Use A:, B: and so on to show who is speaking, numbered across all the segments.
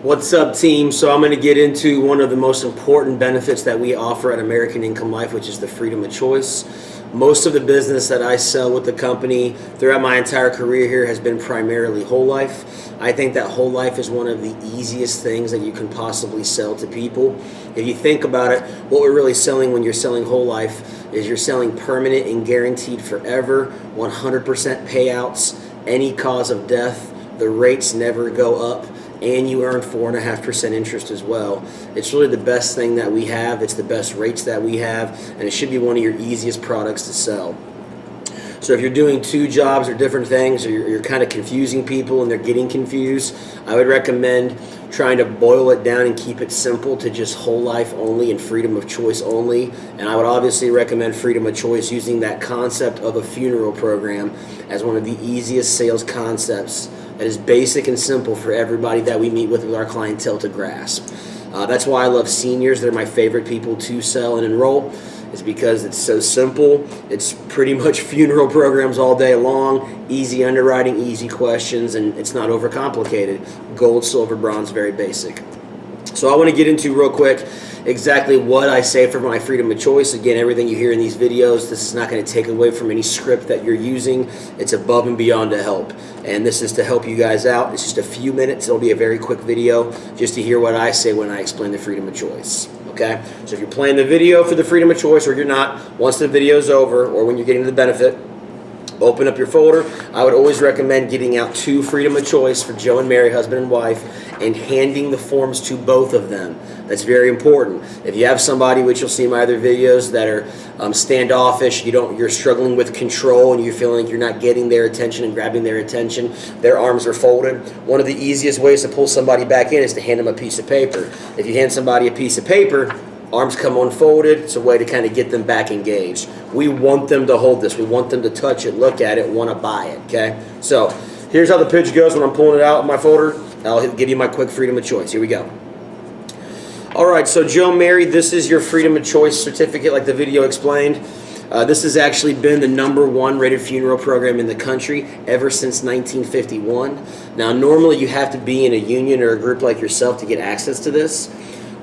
A: What's up, team? So I'm going to get into one of the most important benefits that we offer at American Income Life, which is the freedom of choice. Most of the business that I sell with the company throughout my entire career here has been primarily whole life. I think that whole life is one of the easiest things that you can possibly sell to people. If you think about it, what we're really selling when you're selling whole life is you're selling permanent and guaranteed forever, 100% payouts, any cause of death. The rates never go up, and you earn 4.5% interest as well. It's really the best thing that we have. It's the best rates that we have, and it should be one of your easiest products to sell. So if you're doing two jobs or different things, or you're kind of confusing people and they're getting confused, I would recommend trying to boil it down and keep it simple to just whole life only and freedom of choice only. And I would obviously recommend freedom of choice using that concept of a funeral program as one of the easiest sales concepts that is basic and simple for everybody that we meet with our clientele to grasp. That's why I love seniors. They're my favorite people to sell and enroll. It's because it's so simple. It's pretty much funeral programs all day long, easy underwriting, easy questions, and it's not overcomplicated. Gold, silver, bronze, very basic. So I want to get into real quick exactly what I say for my freedom of choice. Again, everything you hear in these videos, this is not going to take away from any script that you're using. It's above and beyond to help. And this is to help you guys out. It's just a few minutes. It'll be a very quick video just to hear what I say when I explain the freedom of choice. Okay? So if you're playing the video for the freedom of choice or you're not, once the video's over or when you're getting to the benefit, open up your folder. I would always recommend getting out two freedom of choice for Joe and Mary, husband and wife, and handing the forms to both of them. That's very important. If you have somebody, which you'll see in my other videos, that are standoffish, you're struggling with control and you're feeling like you're not getting their attention and grabbing their attention, their arms are folded, one of the easiest ways to pull somebody back in is to hand them a piece of paper. If you hand somebody a piece of paper, arms come unfolded. It's a way to kind of get them back engaged. We want them to hold this. We want them to touch it, look at it, want to buy it, okay? So here's how the pitch goes when I'm pulling it out of my folder. I'll give you my quick freedom of choice. Here we go. All right, so Joe, Mary, this is your freedom of choice certificate like the video explained. This has actually been the #1 rated funeral program in the country ever since 1951. Now, normally you have to be in a union or a group like yourself to get access to this.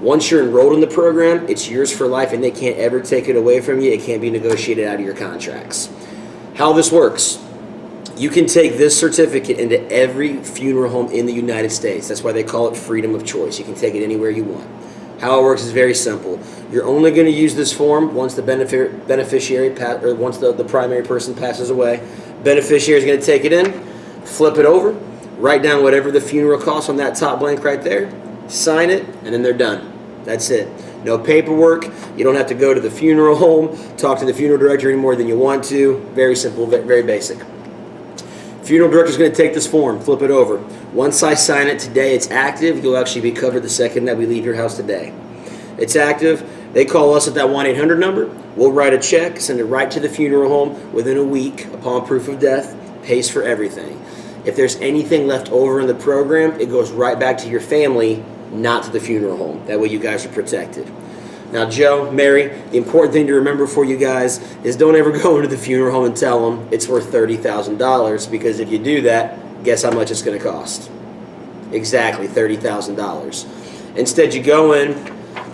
A: Once you're enrolled in the program, it's yours for life and they can't ever take it away from you. It can't be negotiated out of your contracts. How this works, you can take this certificate into every funeral home in the United States. That's why they call it freedom of choice. You can take it anywhere you want. How it works is very simple. You're only going to use this form once the beneficiary, or once the primary person passes away. Beneficiary is going to take it in, flip it over, write down whatever the funeral costs on that top blank right there, sign it, and then they're done. That's it. No paperwork. You don't have to go to the funeral home, talk to the funeral director any more than you want to. Very simple, very basic. Funeral director is going to take this form, flip it over. Once I sign it today, it's active. You'll actually be covered the second that we leave your house today. It's active. They call us at that 1-800 number. We'll write a check, send it right to the funeral home within a week upon proof of death, pays for everything. If there's anything left over in the program, it goes right back to your family, not to the funeral home. That way you guys are protected. Now, Joe, Mary, the important thing to remember for you guys is don't ever go into the funeral home and tell them it's worth $30,000, because if you do that, guess how much it's going to cost? Exactly, $30,000. Instead, you go in,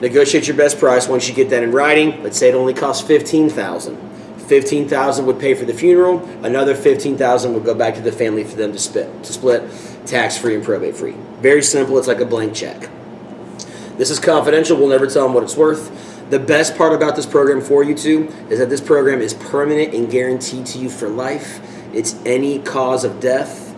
A: negotiate your best price. Once you get that in writing, let's say it only costs $15,000. $15,000 would pay for the funeral. Another $15,000 would go back to the family for them to split tax-free and probate-free. Very simple. It's like a blank check. This is confidential. We'll never tell them what it's worth. The best part about this program for you two is that this program is permanent and guaranteed to you for life. It's any cause of death.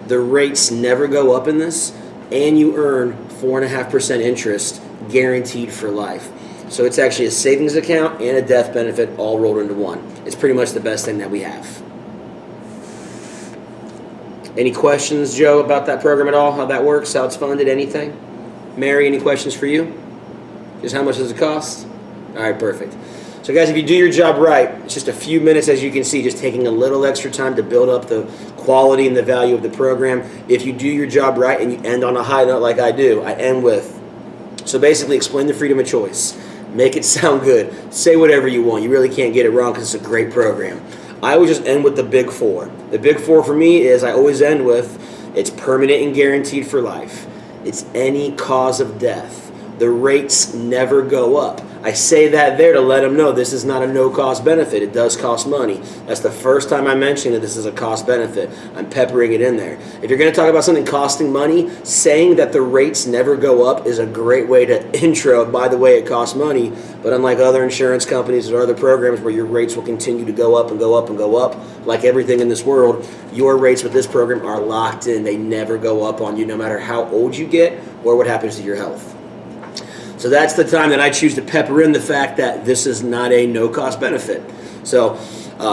A: The rates never go up in this, and you earn 4.5% interest guaranteed for life. So it's actually a savings account and a death benefit all rolled into one. It's pretty much the best thing that we have. Any questions, Joe, about that program at all? How that works, how it's funded, anything? Mary, any questions for you? Just how much does it cost? All right, perfect. So guys, if you do your job right, it's just a few minutes, as you can see, just taking a little extra time to build up the quality and the value of the program. If you do your job right and you end on a high note like I do, I end with, so basically explain the freedom of choice. Make it sound good. Say whatever you want. You really can't get it wrong because it's a great program. I always just end with the big four. The big four for me is I always end with, it's permanent and guaranteed for life. It's any cause of death. The rates never go up. I say that there to let them know this is not a no-cost benefit. It does cost money. That's the first time I'm mentioning that this is a cost benefit. I'm peppering it in there. If you're going to talk about something costing money, saying that the rates never go up is a great way to intro, by the way, it costs money. But unlike other insurance companies or other programs where your rates will continue to go up and go up and go up, like everything in this world, your rates with this program are locked in. They never go up on you no matter how old you get or what happens to your health. So that's the time that I choose to pepper in the fact that this is not a no-cost benefit. So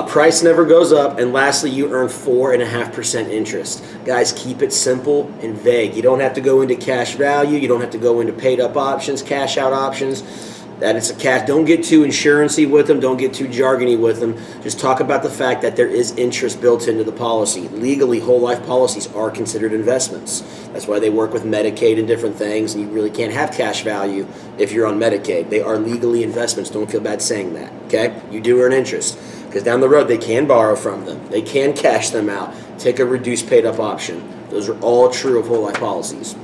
A: price never goes up, and lastly, you earn 4.5% interest. Guys, keep it simple and vague. You don't have to go into cash value. You don't have to go into paid-up options, cash-out options. That it's a cash. Don't get too insurance-y with them. Don't get too jargony with them. Just talk about the fact that there is interest built into the policy. Legally, whole life policies are considered investments. That's why they work with Medicaid and different things, and you really can't have cash value if you're on Medicaid. They are legally investments. Don't feel bad saying that, okay? You do earn interest, because down the road, they can borrow from them. They can cash them out. Take a reduced paid-up option. Those are all true of whole life policies.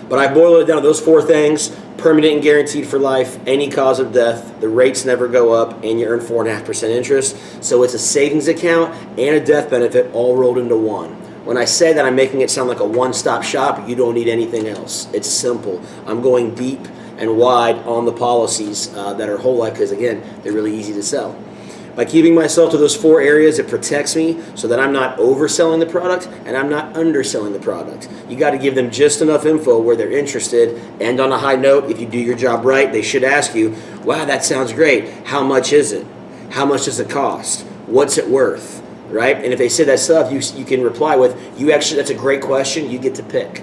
A: But I boil it down to those four things: permanent and guaranteed for life, any cause of death, the rates never go up, and you earn 4.5% interest. So it's a savings account and a death benefit all rolled into one. When I say that, I'm making it sound like a one-stop shop. You don't need anything else. It's simple. I'm going deep and wide on the policies that are whole life because, again, they're really easy to sell. By keeping myself to those four areas, it protects me so that I'm not overselling the product and I'm not underselling the product. You got to give them just enough info where they're interested. And on a high note, if you do your job right, they should ask you, wow, that sounds great. How much is it? How much does it cost? What's it worth? Right? And if they say that stuff, you can reply with, that's a great question. You get to pick.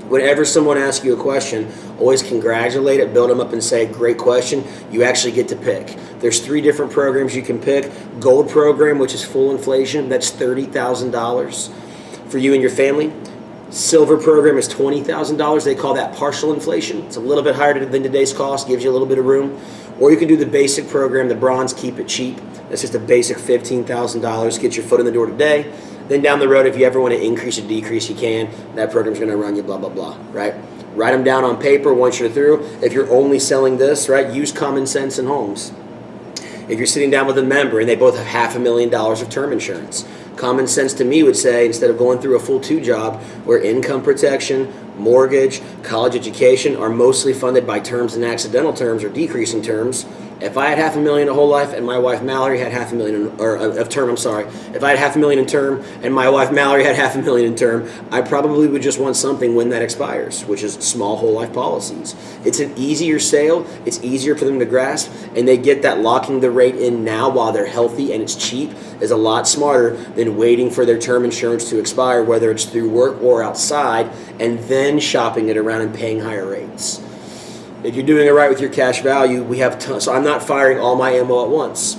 A: Whenever someone asks you a question, always congratulate it, build them up and say, great question. You actually get to pick. There's 3 different programs you can pick. Gold program, which is full inflation, that's $30,000 for you and your family. Silver program is $20,000. They call that partial inflation. It's a little bit higher than today's cost, gives you a little bit of room. Or you can do the basic program, the bronze, keep it cheap. That's just a basic $15,000. Get your foot in the door today. Then down the road, if you ever want to increase or decrease, you can. That program's going to run you blah, blah, blah, right? Write them down on paper once you're through. If you're only selling this, right, use common sense in homes. If you're sitting down with a member and they both have $500,000 of term insurance, common sense to me would say, instead of going through a full 2 job where income protection, mortgage, college education are mostly funded by terms and accidental terms or decreasing terms, if I had $500,000 a whole life and my wife Mallory had of term, if I had $500,000 in term and my wife Mallory had $500,000 in term, I probably would just want something when that expires, which is small whole life policies. It's an easier sale, it's easier for them to grasp, and they get that locking the rate in now while they're healthy and it's cheap is a lot smarter than waiting for their term insurance to expire, whether it's through work or outside, and then shopping it around and paying higher rates. If you're doing it right with your cash value, we have tons. So I'm not firing all my ammo at once.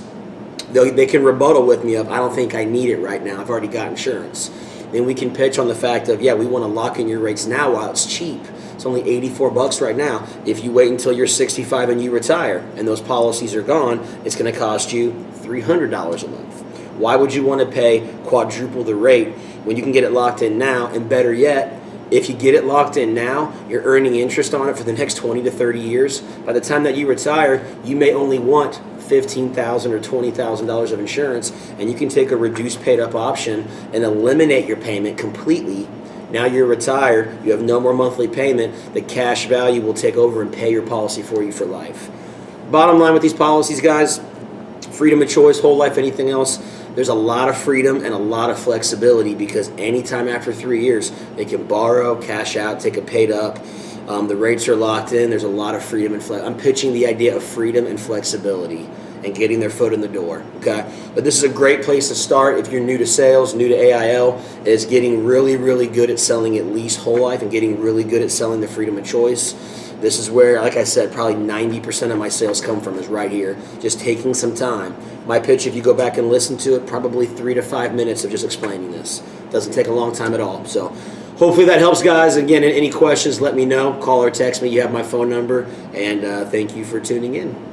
A: They can rebuttal with me of, I don't think I need it right now. I've already got insurance. Then we can pitch on the fact of, yeah, we want to lock in your rates now while it's cheap. It's only $84 right now. If you wait until you're 65 and you retire and those policies are gone, it's going to cost you $300 a month. Why would you want to pay quadruple the rate when you can get it locked in now? And better yet, if you get it locked in now, you're earning interest on it for the next 20 to 30 years. By the time that you retire, you may only want $15,000 or $20,000 of insurance, and you can take a reduced paid up option and eliminate your payment completely. Now you're retired, you have no more monthly payment, the cash value will take over and pay your policy for you for life. Bottom line with these policies, guys, freedom of choice, whole life, anything else, there's a lot of freedom and a lot of flexibility because anytime after 3 years, they can borrow, cash out, take a paid up. The rates are locked in. There's a lot of freedom and I'm pitching the idea of freedom and flexibility and getting their foot in the door, okay? But this is a great place to start if you're new to sales, new to AIL, is getting really, really good at selling at least whole life and getting really good at selling the freedom of choice. This is where, like I said, probably 90% of my sales come from is right here, just taking some time. My pitch, if you go back and listen to it, probably 3 to 5 minutes of just explaining this. Doesn't take a long time at all. So hopefully that helps, guys. Again, any questions, let me know. Call or text me. You have my phone number. And thank you for tuning in.